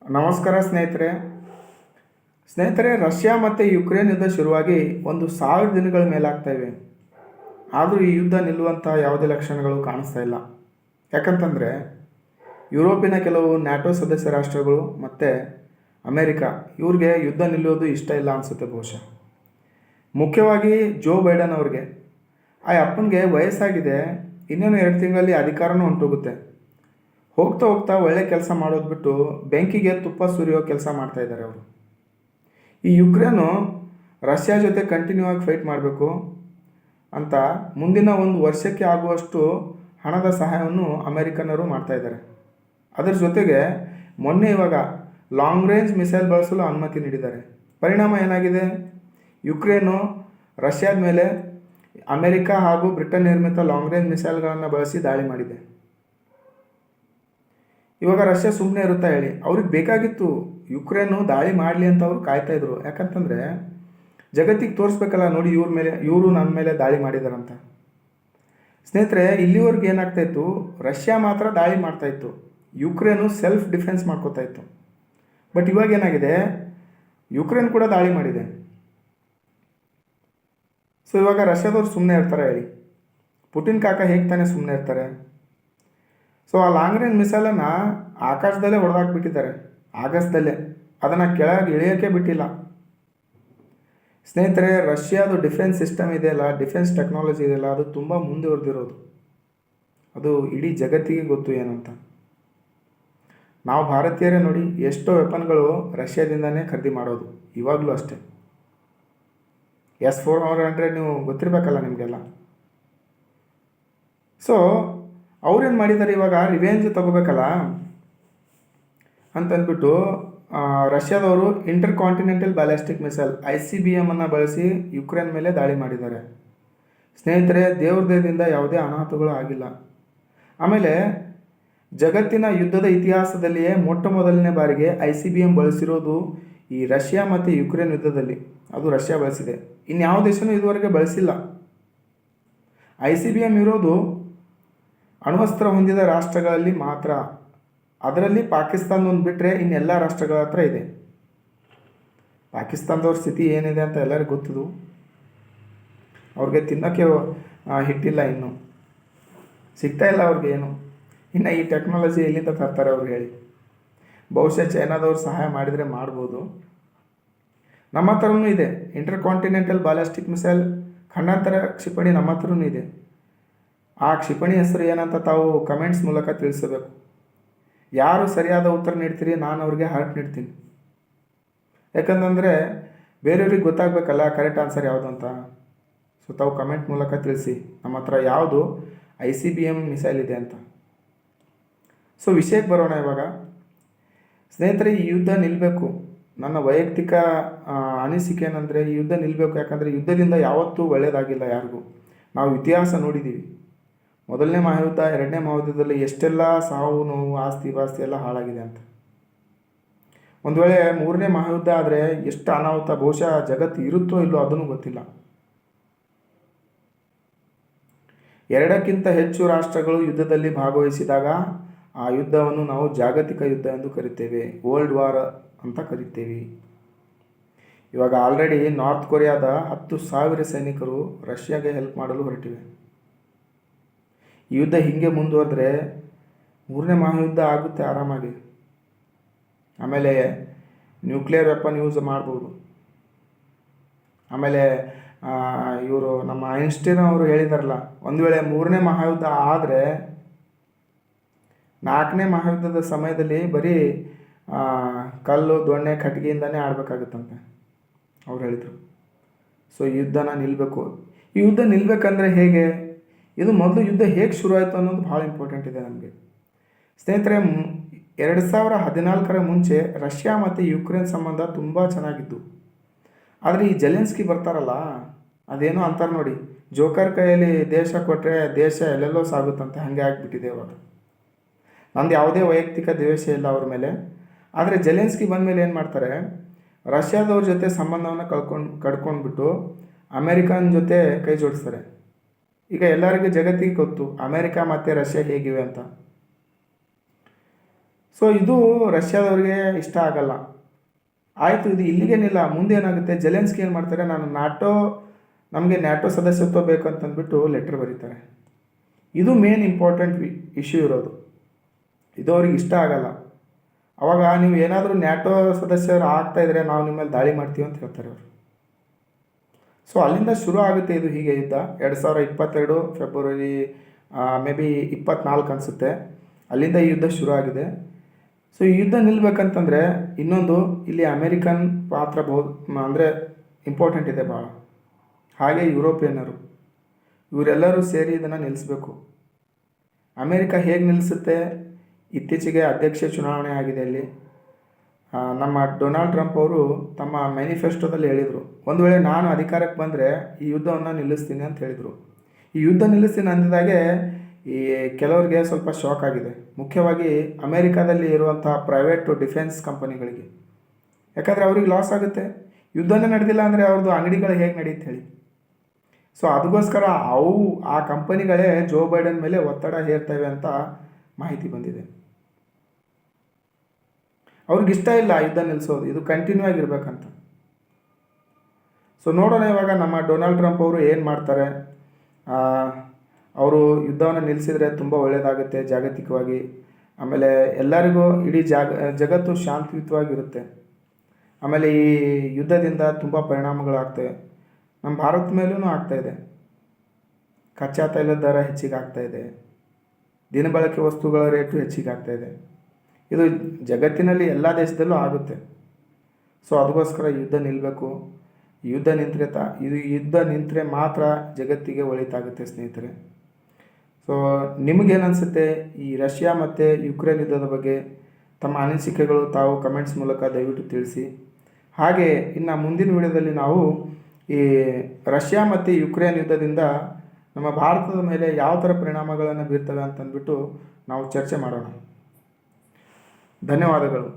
ನಮಸ್ಕಾರ ಸ್ನೇಹಿತರೆ. ರಷ್ಯಾ ಮತ್ತು ಯುಕ್ರೇನ್ ಯುದ್ಧ ಶುರುವಾಗಿ 1,000 ದಿನಗಳ ಮೇಲಾಗ್ತಾ ಇವೆ. ಆದರೂ ಈ ಯುದ್ಧ ನಿಲ್ಲುವಂಥ ಯಾವುದೇ ಲಕ್ಷಣಗಳು ಕಾಣಿಸ್ತಾ ಇಲ್ಲ. ಯಾಕಂತಂದರೆ ಯುರೋಪಿನ ಕೆಲವು ನ್ಯಾಟೋ ಸದಸ್ಯ ರಾಷ್ಟ್ರಗಳು ಮತ್ತು ಅಮೇರಿಕಾ ಇವ್ರಿಗೆ ಯುದ್ಧ ನಿಲ್ಲೋದು ಇಷ್ಟ ಇಲ್ಲ ಅನಿಸುತ್ತೆ ಬಹುಶಃ. ಮುಖ್ಯವಾಗಿ ಜೋ ಬೈಡನ್ ಅವ್ರಿಗೆ. ಆ ಅಪ್ಪನಿಗೆ ವಯಸ್ಸಾಗಿದೆ, ಇನ್ನೇನು 2 ತಿಂಗಳಲ್ಲಿ ಅಧಿಕಾರನೂ ಹೊಂಟೋಗುತ್ತೆ. ಹೋಗ್ತಾ ಹೋಗ್ತಾ ಒಳ್ಳೆ ಕೆಲಸ ಮಾಡೋದು ಬಿಟ್ಟು ಬೆಂಕಿಗೆ ತುಪ್ಪ ಸುರಿಯೋ ಕೆಲಸ ಮಾಡ್ತಾ ಇದ್ದಾರೆ ಅವರು. ಈ ಯುಕ್ರೇನು ರಷ್ಯಾ ಜೊತೆ ಕಂಟಿನ್ಯೂ ಆಗಿ ಫೈಟ್ ಮಾಡಬೇಕು ಅಂತ ಮುಂದಿನ 1 ವರ್ಷಕ್ಕೆ ಆಗುವಷ್ಟು ಹಣದ ಸಹಾಯವನ್ನು ಅಮೆರಿಕನ್ನರು ಮಾಡ್ತಾ ಇದ್ದಾರೆ. ಅದರ ಜೊತೆಗೆ ಇವಾಗ ಲಾಂಗ್ ರೇಂಜ್ ಮಿಸೈಲ್ ಬಳಸಲು ಅನುಮತಿ ನೀಡಿದ್ದಾರೆ. ಪರಿಣಾಮ ಏನಾಗಿದೆ? ಯುಕ್ರೇನು ರಷ್ಯಾದ ಮೇಲೆ ಅಮೆರಿಕ ಹಾಗೂ ಬ್ರಿಟನ್ ನಿರ್ಮಿತ ಲಾಂಗ್ ರೇಂಜ್ ಮಿಸೈಲ್ಗಳನ್ನು ಬಳಸಿ ದಾಳಿ ಮಾಡಿದೆ. ಇವಾಗ ರಷ್ಯಾ ಸುಮ್ಮನೆ ಇರುತ್ತಾ ಹೇಳಿ? ಅವ್ರಿಗೆ ಬೇಕಾಗಿತ್ತು ಯುಕ್ರೇನು ದಾಳಿ ಮಾಡಲಿ ಅಂತ ಅವರು ಕಾಯ್ತಾಯಿದ್ರು. ಯಾಕಂತಂದರೆ ಜಗತ್ತಿಗೆ ತೋರಿಸ್ಬೇಕಲ್ಲ, ನೋಡಿ ಇವರು ನನ್ನ ಮೇಲೆ ದಾಳಿ ಮಾಡಿದಾರಂತ. ಸ್ನೇಹಿತರೆ, ಇಲ್ಲಿವರೆಗೆ ಏನಾಗ್ತಾಯಿತ್ತು, ರಷ್ಯಾ ಮಾತ್ರ ದಾಳಿ ಮಾಡ್ತಾಯಿತ್ತು, ಯುಕ್ರೇನು ಸೆಲ್ಫ್ ಡಿಫೆನ್ಸ್ ಮಾಡ್ಕೋತಾ ಇತ್ತು. ಬಟ್ ಇವಾಗ ಏನಾಗಿದೆ, ಯುಕ್ರೇನ್ ಕೂಡ ದಾಳಿ ಮಾಡಿದೆ. ಸೊ ಇವಾಗ ರಷ್ಯಾದವ್ರು ಸುಮ್ಮನೆ ಇರ್ತಾರೆ ಹೇಳಿ? ಪುಟಿನ್ ಕಾಕ ಹೇಗೆ ತಾನೇ ಸುಮ್ಮನೆ ಇರ್ತಾರೆ? ಸೊ ಆ ಲಾಂಗ್ ರೇಂಜ್ ಮಿಸೈಲನ್ನು ಆಕಾಶದಲ್ಲೇ ಹೊಡೆದಾಕ್ಬಿಟ್ಟಿದ್ದಾರೆ, ಆಗಸದಲ್ಲೇ. ಅದನ್ನು ಕೆಳಗೆ ಇಳಿಯೋಕ್ಕೆ ಬಿಟ್ಟಿಲ್ಲ. ಸ್ನೇಹಿತರೆ, ರಷ್ಯಾದು ಡಿಫೆನ್ಸ್ ಸಿಸ್ಟಮ್ ಇದೆಯಲ್ಲ, ಡಿಫೆನ್ಸ್ ಟೆಕ್ನಾಲಜಿ ಇದೆಯಲ್ಲ, ಅದು ತುಂಬ ಮುಂದುವರೆದಿರೋದು. ಅದು ಇಡೀ ಜಗತ್ತಿಗೆ ಗೊತ್ತು ಏನಂತ. ನಾವು ಭಾರತೀಯರೇ ನೋಡಿ, ಎಷ್ಟೋ ವೆಪನ್ಗಳು ರಷ್ಯಾದಿಂದನೇ ಖರೀದಿ ಮಾಡೋದು, ಇವಾಗಲೂ ಅಷ್ಟೇ. S-400 ನೀವು ಗೊತ್ತಿರಬೇಕಲ್ಲ ನಿಮಗೆಲ್ಲ. ಸೊ ಅವ್ರೇನು ಮಾಡಿದ್ದಾರೆ, ಇವಾಗ ರಿವೆಂಜ್ ತಗೋಬೇಕಲ್ಲ ಅಂತಂದ್ಬಿಟ್ಟು ರಷ್ಯಾದವರು intercontinental ballistic missile ICBM ಅನ್ನು ಬಳಸಿ ಯುಕ್ರೇನ್ ಮೇಲೆ ದಾಳಿ ಮಾಡಿದ್ದಾರೆ. ಸ್ನೇಹಿತರೆ, ದೇವ್ರದಿಂದ ಯಾವುದೇ ಅನಾಹುತಗಳು ಆಗಿಲ್ಲ. ಆಮೇಲೆ ಜಗತ್ತಿನ ಯುದ್ಧದ ಇತಿಹಾಸದಲ್ಲಿಯೇ ಮೊದಲನೇ ಬಾರಿಗೆ ICBM ಬಳಸಿರೋದು ಈ ರಷ್ಯಾ ಮತ್ತು ಯುಕ್ರೇನ್ ಯುದ್ಧದಲ್ಲಿ. ಅದು ರಷ್ಯಾ ಬಳಸಿದೆ, ಇನ್ಯಾವ ದೇಶನೂ ಇದುವರೆಗೆ ಬಳಸಿಲ್ಲ. ICBM ಇರೋದು ಅಣ್ವಸ್ತ್ರ ಹೊಂದಿದ ರಾಷ್ಟ್ರಗಳಲ್ಲಿ ಮಾತ್ರ. ಅದರಲ್ಲಿ ಪಾಕಿಸ್ತಾನದೊಂದು ಬಿಟ್ಟರೆ ಇನ್ನೆಲ್ಲ ರಾಷ್ಟ್ರಗಳ ಹತ್ರ ಇದೆ. ಪಾಕಿಸ್ತಾನದವ್ರ ಸ್ಥಿತಿ ಏನಿದೆ ಅಂತ ಎಲ್ಲರಿಗೂ ಗೊತ್ತಿದ್ದು. ಅವ್ರಿಗೆ ತಿನ್ನೋಕ್ಕೆ ಹಿಟ್ಟಿಲ್ಲ, ಇನ್ನೂ ಸಿಗ್ತಾ ಇಲ್ಲ ಅವ್ರಿಗೆ ಏನು. ಇನ್ನು ಈ ಟೆಕ್ನಾಲಜಿ ಎಲ್ಲಿಂದ ತರ್ತಾರೆ ಅವ್ರು ಹೇಳಿ? ಬಹುಶಃ ಚೈನಾದವ್ರು ಸಹಾಯ ಮಾಡಿದರೆ ಮಾಡ್ಬೋದು. ನಮ್ಮ ಹತ್ರನೂ ಇದೆ ಇಂಟರ್ ಕಾಂಟಿನೆಂಟಲ್ ಬ್ಯಾಲಿಸ್ಟಿಕ್ ಮಿಸೈಲ್ ಖಂಡಾಂತರ ಕ್ಷಿಪಣಿ, ನಮ್ಮ ಹತ್ರನೂ ಇದೆ. ಆ ಕ್ಷಿಪಣಿ ಹೆಸರು ಏನಂತ ತಾವು ಕಮೆಂಟ್ಸ್ ಮೂಲಕ ತಿಳಿಸಬೇಕು. ಯಾರು ಸರಿಯಾದ ಉತ್ತರ ನೀಡ್ತೀರಿ, ನಾನು ಅವ್ರಿಗೆ ಹಾರ್ಟ್ ನೀಡ್ತೀನಿ. ಯಾಕಂತಂದರೆ ಬೇರೆಯವ್ರಿಗೆ ಗೊತ್ತಾಗಬೇಕಲ್ಲ ಕರೆಕ್ಟ್ ಆನ್ಸರ್ ಯಾವುದು ಅಂತ. ಸೊ ತಾವು ಕಮೆಂಟ್ ಮೂಲಕ ತಿಳಿಸಿ ನಮ್ಮ ಹತ್ರ ಯಾವುದು ICBM ಮಿಸೈಲ್ ಇದೆ ಅಂತ. ಸೊ ವಿಷಯಕ್ಕೆ ಬರೋಣ ಇವಾಗ. ಸ್ನೇಹಿತರೆ, ಈ ಯುದ್ಧ ನಿಲ್ಲಬೇಕು. ನನ್ನ ವೈಯಕ್ತಿಕ ಅನಿಸಿಕೆ ಏನಂದರೆ, ಈ ಯುದ್ಧ ನಿಲ್ಲಬೇಕು. ಯಾಕಂದರೆ ಯುದ್ಧದಿಂದ ಯಾವತ್ತೂ ಒಳ್ಳೆಯದಾಗಿಲ್ಲ ಯಾರಿಗೂ. ನಾವು ಇತಿಹಾಸ ನೋಡಿದ್ದೀವಿ. ಮೊದಲನೇ ಮಹಾಯುದ್ಧ, 2ನೇ ಮಹಾಯುದ್ಧದಲ್ಲಿ ಎಷ್ಟೆಲ್ಲ ಸಾವು ನೋವು, ಆಸ್ತಿ ಪಾಸ್ತಿ ಎಲ್ಲ ಹಾಳಾಗಿದೆ ಅಂತ. ಒಂದು ವೇಳೆ 3ನೇ ಮಹಾಯುದ್ಧ ಆದರೆ ಎಷ್ಟು ಅನಾಹುತ, ಬಹುಶಃ ಜಗತ್ತು ಇರುತ್ತೋ ಇಲ್ಲೋ ಅದನ್ನು ಗೊತ್ತಿಲ್ಲ. 2ಕ್ಕಿಂತ ಹೆಚ್ಚು ರಾಷ್ಟ್ರಗಳು ಯುದ್ಧದಲ್ಲಿ ಭಾಗವಹಿಸಿದಾಗ ಆ ಯುದ್ಧವನ್ನು ನಾವು ಜಾಗತಿಕ ಯುದ್ಧ ಎಂದು ಕರಿತೇವೆ, ವರ್ಲ್ಡ್ ವಾರ್ ಅಂತ ಕರಿತೇವೆ. ಇವಾಗ ಆಲ್ರೆಡಿ ನಾರ್ತ್ ಕೊರಿಯಾದ 10,000 ಸೈನಿಕರು ರಷ್ಯಾಗೆ ಹೆಲ್ಪ್ ಮಾಡಲು ಹೊರಟಿವೆ. ಈ ಯುದ್ಧ ಹೀಗೆ ಮುಂದುವರೆದ್ರೆ 3ನೇ ಮಹಾಯುದ್ಧ ಆಗುತ್ತೆ ಆರಾಮಾಗಿ. ಆಮೇಲೆ ನ್ಯೂಕ್ಲಿಯರ್ ವೆಪನ್ ಯೂಸ್ ಮಾಡ್ಬೋದು. ಆಮೇಲೆ ಇವರು ನಮ್ಮ ಐನ್ಸ್ಟೈನ್ ಅವರು ಹೇಳಿದಾರಲ್ಲ, ಒಂದು ವೇಳೆ 3ನೇ ಮಹಾಯುದ್ಧ ಆದರೆ 4ನೇ ಮಹಾಯುದ್ಧದ ಸಮಯದಲ್ಲಿ ಬರೀ ಕಲ್ಲು ದೊಣ್ಣೆ ಕಟ್ಟಿಗೆಯಿಂದನೇ ಆಡಬೇಕಾಗುತ್ತಂತೆ ಅವ್ರು ಹೇಳಿದರು. ಸೊ ಈ ಯುದ್ಧನ ನಿಲ್ಲಬೇಕು. ಈ ಯುದ್ಧ ನಿಲ್ಲಬೇಕಂದ್ರೆ ಹೇಗೆ? ಇದು ಮೊದಲು ಯುದ್ಧ ಹೇಗೆ ಶುರುವಾಯಿತು ಅನ್ನೋದು ಭಾಳ ಇಂಪಾರ್ಟೆಂಟ್ ಇದೆ ನಮಗೆ. ಸ್ನೇಹಿತರೆ, 2014 ಮುಂಚೆ ರಷ್ಯಾ ಮತ್ತು ಯುಕ್ರೇನ್ ಸಂಬಂಧ ತುಂಬ ಚೆನ್ನಾಗಿತ್ತು. ಆದರೆ ಈ ಜೆಲೆನ್ಸ್ಕಿ ಬರ್ತಾರಲ್ಲ, ಅದೇನೋ ಅಂತಾರೆ ನೋಡಿ, ಜೋಕರ್ ಕೈಯಲ್ಲಿ ದೇಶ ಕೊಟ್ಟರೆ ದೇಶ ಎಲ್ಲೆಲ್ಲೋ ಸಾಗುತ್ತಂತೆ, ಹಾಗೆ ಆಗಿಬಿಟ್ಟಿದೆ ಇವಾಗ. ನಂದು ಯಾವುದೇ ವೈಯಕ್ತಿಕ ದ್ವೇಷ ಇಲ್ಲ ಅವ್ರ ಮೇಲೆ. ಆದರೆ ಜೆಲೆನ್ಸ್ಕಿ ಬಂದ ಮೇಲೆ ಏನು ಮಾಡ್ತಾರೆ, ರಷ್ಯಾದವ್ರ ಜೊತೆ ಸಂಬಂಧವನ್ನು ಕಡ್ಕೊಂಡ್ಬಿಟ್ಟು ಅಮೇರಿಕನ್ ಜೊತೆ ಕೈ ಜೋಡಿಸ್ತಾರೆ. ಈಗ ಎಲ್ಲರಿಗೂ ಜಗತ್ತಿಗೆ ಗೊತ್ತು ಅಮೇರಿಕಾ ಮತ್ತು ರಷ್ಯಾ ಹೇಗಿವೆ ಅಂತ. ಸೊ ಇದು ರಷ್ಯಾದವ್ರಿಗೆ ಇಷ್ಟ ಆಗಲ್ಲ. ಆಯಿತು, ಇದು ಇಲ್ಲಿಗೇನಿಲ್ಲ, ಮುಂದೆ ಏನಾಗುತ್ತೆ, ಜೆಲೆನ್ಸ್ಕಿ ಏನು ಮಾಡ್ತಾರೆ, ನಮಗೆ ನ್ಯಾಟೋ ಸದಸ್ಯತ್ವ ಬೇಕು ಅಂತಂದ್ಬಿಟ್ಟು ಲೆಟ್ರ್ ಬರೀತಾರೆ. ಇದು ಮೇನ್ ಇಂಪಾರ್ಟೆಂಟ್ ಇಶ್ಯೂ ಇರೋದು. ಇದು ಅವ್ರಿಗೆ ಇಷ್ಟ ಆಗಲ್ಲ. ಅವಾಗ ನೀವು ಏನಾದರೂ ನ್ಯಾಟೋ ಸದಸ್ಯರು ಆಗ್ತಾಯಿದ್ರೆ ನಾವು ನಿಮ್ಮ ಮೇಲೆ ದಾಳಿ ಮಾಡ್ತೀವಿ ಅಂತ ಹೇಳ್ತಾರೆ ಅವರು. ಸೊ ಅಲ್ಲಿಂದ ಶುರು ಆಗುತ್ತೆ ಇದು ಹೀಗೆ ಯುದ್ಧ. 2022 ಫೆಬ್ರವರಿ ಮೇ ಬಿ 24 ಅನಿಸುತ್ತೆ, ಅಲ್ಲಿಂದ ಈ ಯುದ್ಧ ಶುರು ಆಗಿದೆ. ಸೊ ಈ ಯುದ್ಧ ನಿಲ್ಲಬೇಕಂತಂದರೆ ಇನ್ನೊಂದು ಇಲ್ಲಿ ಅಮೇರಿಕನ್ ಪಾತ್ರ ಅಂದರೆ ಇಂಪಾರ್ಟೆಂಟ್ ಇದೆ ಭಾಳ. ಹಾಗೆ ಯುರೋಪಿಯನ್ನರು, ಇವರೆಲ್ಲರೂ ಸೇರಿ ಇದನ್ನು ನಿಲ್ಲಿಸಬೇಕು. ಅಮೇರಿಕ ಹೇಗೆ ನಿಲ್ಲಿಸುತ್ತೆ, ಇತ್ತೀಚೆಗೆ ಅಧ್ಯಕ್ಷ ಚುನಾವಣೆ ಆಗಿದೆ ಅಲ್ಲಿ. ನಮ್ಮ ಡೊನಾಲ್ಡ್ ಟ್ರಂಪ್ ಅವರು ತಮ್ಮ ಮ್ಯಾನಿಫೆಸ್ಟೋದಲ್ಲಿ ಹೇಳಿದರು, ಒಂದು ವೇಳೆ ನಾನು ಅಧಿಕಾರಕ್ಕೆ ಬಂದರೆ ಈ ಯುದ್ಧವನ್ನು ನಿಲ್ಲಿಸ್ತೀನಿ ಅಂತ ಹೇಳಿದರು. ಈ ಯುದ್ಧ ನಿಲ್ಲಿಸ್ತೀನಿ ಅಂದಿದ್ದಾಗೆ ಈ ಕೆಲವರಿಗೆ ಸ್ವಲ್ಪ ಶಾಕ್ ಆಗಿದೆ, ಮುಖ್ಯವಾಗಿ ಅಮೇರಿಕಾದಲ್ಲಿ ಇರುವಂತಹ ಪ್ರೈವೇಟು ಡಿಫೆನ್ಸ್ ಕಂಪನಿಗಳಿಗೆ. ಯಾಕಂದರೆ ಅವ್ರಿಗೆ ಲಾಸ್ ಆಗುತ್ತೆ, ಯುದ್ಧನೇ ನಡೆದಿಲ್ಲ ಅಂದರೆ ಅವ್ರದ್ದು ಅಂಗಡಿಗಳು ಹೇಗೆ ನಡೆಯುತ್ತೆ ಹೇಳಿ. ಸೊ ಅದಕ್ಕೋಸ್ಕರ ಆ ಕಂಪನಿಗಳೇ ಜೋ ಬೈಡನ್ ಮೇಲೆ ಒತ್ತಡ ಹೇರ್ತವೆ ಅಂತ ಮಾಹಿತಿ ಬಂದಿದೆ. ಅವ್ರಿಗಿಷ್ಟ ಇಲ್ಲ ಯುದ್ಧ ನಿಲ್ಲಿಸೋದು, ಇದು ಕಂಟಿನ್ಯೂ ಆಗಿರ್ಬೇಕಂತ. ಸೊ ನೋಡೋಣ ಇವಾಗ ನಮ್ಮ ಡೊನಾಲ್ಡ್ ಟ್ರಂಪ್ ಅವರು ಏನು ಮಾಡ್ತಾರೆ. ಅವರು ಯುದ್ಧವನ್ನು ನಿಲ್ಲಿಸಿದರೆ ತುಂಬ ಒಳ್ಳೆಯದಾಗುತ್ತೆ ಜಾಗತಿಕವಾಗಿ. ಆಮೇಲೆ ಎಲ್ಲರಿಗೂ ಇಡೀ ಜಗತ್ತು ಶಾಂತಿಯುತವಾಗಿರುತ್ತೆ. ಆಮೇಲೆ ಈ ಯುದ್ಧದಿಂದ ತುಂಬ ಪರಿಣಾಮಗಳಾಗ್ತವೆ. ನಮ್ಮ ಭಾರತ ಮೇಲೂ ಆಗ್ತಾಯಿದೆ. ಕಚ್ಚಾ ತೈಲದ ದರ ಹೆಚ್ಚಿಗೆ ಆಗ್ತಾಯಿದೆ, ದಿನಬಳಕೆ ವಸ್ತುಗಳ ರೇಟು ಹೆಚ್ಚಿಗೆ ಆಗ್ತಾಯಿದೆ. ಇದು ಜಗತ್ತಿನಲ್ಲಿ ಎಲ್ಲ ದೇಶದಲ್ಲೂ ಆಗುತ್ತೆ. ಸೊ ಅದಕ್ಕೋಸ್ಕರ ಯುದ್ಧ ನಿಲ್ಲಬೇಕು. ಯುದ್ಧ ನಿಂತರೆ ಮಾತ್ರ ಜಗತ್ತಿಗೆ ಒಳಿತಾಗುತ್ತೆ ಸ್ನೇಹಿತರೆ. ಸೊ ನಿಮಗೇನನ್ಸುತ್ತೆ ಈ ರಷ್ಯಾ ಮತ್ತು ಯುಕ್ರೇನ್ ಯುದ್ಧದ ಬಗ್ಗೆ? ತಮ್ಮ ಅನಿಸಿಕೆಗಳು ತಾವು ಕಮೆಂಟ್ಸ್ ಮೂಲಕ ದಯವಿಟ್ಟು ತಿಳಿಸಿ. ಹಾಗೆ ಇನ್ನು ಮುಂದಿನ ವಿಡಿಯೋದಲ್ಲಿ ನಾವು ಈ ರಷ್ಯಾ ಮತ್ತು ಯುಕ್ರೇನ್ ಯುದ್ಧದಿಂದ ನಮ್ಮ ಭಾರತದ ಮೇಲೆ ಯಾವ ಥರ ಪರಿಣಾಮಗಳನ್ನು ಬೀರ್ತವೆ ಅಂತಂದ್ಬಿಟ್ಟು ನಾವು ಚರ್ಚೆ ಮಾಡೋಣ. ಧನ್ಯವಾದಗಳು.